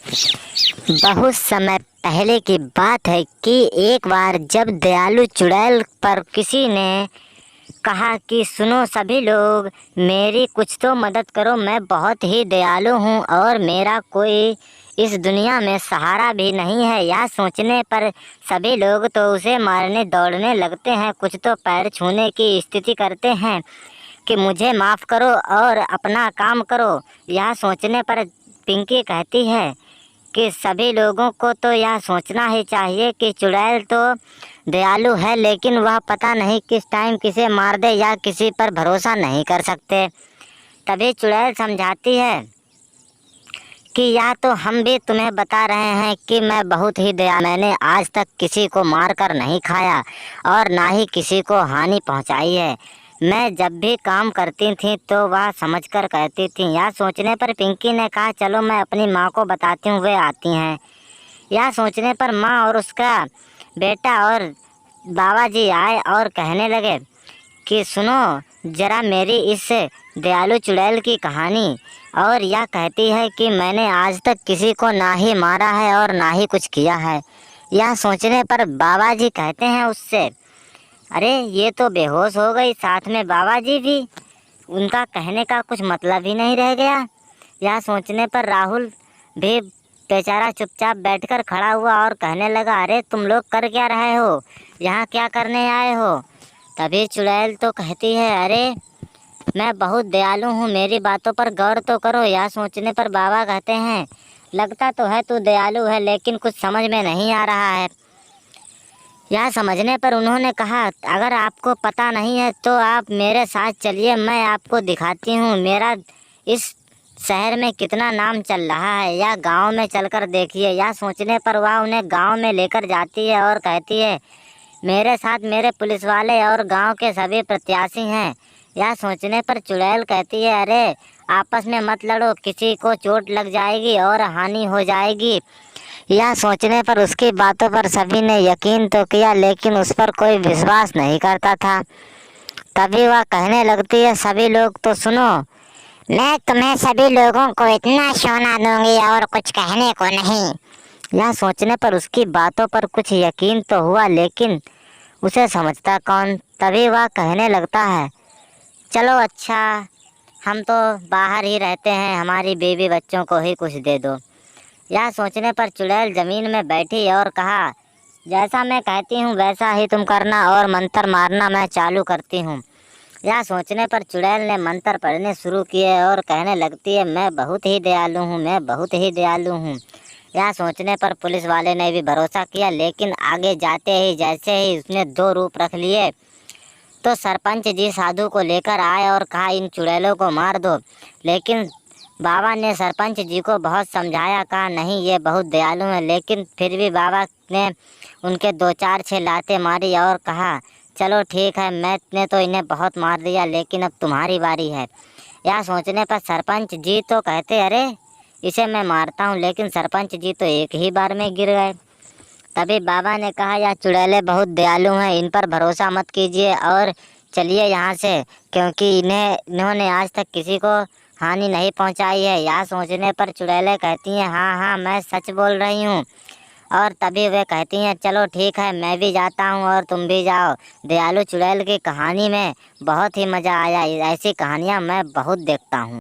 बहुत समय पहले की बात है कि एक बार जब दयालु चुड़ैल पर किसी ने कहा कि सुनो सभी लोग, मेरी कुछ तो मदद करो, मैं बहुत ही दयालु हूँ और मेरा कोई इस दुनिया में सहारा भी नहीं है। यह सोचने पर सभी लोग तो उसे मारने दौड़ने लगते हैं, कुछ तो पैर छूने की स्थिति करते हैं कि मुझे माफ़ करो और अपना काम करो। यह सोचने पर पिंकी कहती है कि सभी लोगों को तो यह सोचना ही चाहिए कि चुड़ैल तो दयालु है, लेकिन वह पता नहीं किस टाइम किसे मार दे, या किसी पर भरोसा नहीं कर सकते। तभी चुड़ैल समझाती है कि या तो हम भी तुम्हें बता रहे हैं कि मैं बहुत ही मैंने आज तक किसी को मार कर नहीं खाया और ना ही किसी को हानि पहुंचाई है। मैं जब भी काम करती थी तो वह समझकर कहती थी। यह सोचने पर पिंकी ने कहा चलो मैं अपनी माँ को बताती हूँ, वे आती हैं। यह सोचने पर माँ और उसका बेटा और बाबा जी आए और कहने लगे कि सुनो जरा मेरी इस दयालु चुड़ैल की कहानी। और यह कहती है कि मैंने आज तक किसी को ना ही मारा है और ना ही कुछ किया है। यह सोचने पर बाबा जी कहते हैं उससे, अरे ये तो बेहोश हो गई, साथ में बाबा जी भी, उनका कहने का कुछ मतलब ही नहीं रह गया। यह सोचने पर राहुल भी बेचारा चुपचाप बैठकर खड़ा हुआ और कहने लगा, अरे तुम लोग कर क्या रहे हो, यहाँ क्या करने आए हो। तभी चुड़ैल तो कहती है, अरे मैं बहुत दयालु हूँ, मेरी बातों पर गौर तो करो। यह सोचने पर बाबा कहते हैं, लगता तो है तू दयालु है, लेकिन कुछ समझ में नहीं आ रहा है। यह समझने पर उन्होंने कहा, अगर आपको पता नहीं है तो आप मेरे साथ चलिए, मैं आपको दिखाती हूँ मेरा इस शहर में कितना नाम चल रहा है, या गांव में चलकर देखिए। यह सोचने पर वह उन्हें गांव में लेकर जाती है और कहती है, मेरे साथ मेरे पुलिस वाले और गांव के सभी प्रत्याशी हैं। यह सोचने पर चुड़ैल कहती है, अरे आपस में मत लड़ो, किसी को चोट लग जाएगी और हानि हो जाएगी। यह सोचने पर उसकी बातों पर सभी ने यकीन तो किया, लेकिन उस पर कोई विश्वास नहीं करता था। तभी वह कहने लगती है, सभी लोग तो सुनो, मैं तुम्हें सभी लोगों को इतना सोना दूंगी और कुछ कहने को नहीं। यह सोचने पर उसकी बातों पर कुछ यकीन तो हुआ, लेकिन उसे समझता कौन। तभी वह कहने लगता है, चलो अच्छा, हम तो बाहर ही रहते हैं, हमारी बीवी बच्चों को ही कुछ दे दो। यह सोचने पर चुड़ैल जमीन में बैठी और कहा, जैसा मैं कहती हूँ वैसा ही तुम करना और मंत्र मारना मैं चालू करती हूँ। यह सोचने पर चुड़ैल ने मंत्र पढ़ने शुरू किए और कहने लगती है, मैं बहुत ही दयालु हूँ, मैं बहुत ही दयालु हूँ। यह सोचने पर पुलिस वाले ने भी भरोसा किया, लेकिन आगे जाते ही जैसे ही उसने दो रूप रख लिए तो सरपंच जी साधु को लेकर आए और कहा, इन चुड़ैलों को मार दो। लेकिन बाबा ने सरपंच जी को बहुत समझाया, कहा नहीं ये बहुत दयालु हैं, लेकिन फिर भी बाबा ने उनके दो चार छः लाते मारी और कहा, चलो ठीक है, मैंने तो इन्हें बहुत मार दिया, लेकिन अब तुम्हारी बारी है। यह सोचने पर सरपंच जी तो कहते, अरे इसे मैं मारता हूँ, लेकिन सरपंच जी तो एक ही बार में गिर गए। तभी बाबा ने कहा, यह चुड़ैलें बहुत दयालु हैं, इन पर भरोसा मत कीजिए और चलिए यहाँ से, क्योंकि इन्होंने आज तक किसी को हानि नहीं पहुँचाई है। यह सोचने पर चुड़ैलें कहती हैं, हाँ हाँ मैं सच बोल रही हूँ। और तभी वे कहती हैं, चलो ठीक है, मैं भी जाता हूँ और तुम भी जाओ। दयालु चुड़ैल की कहानी में बहुत ही मज़ा आया, ऐसी कहानियाँ मैं बहुत देखता हूँ।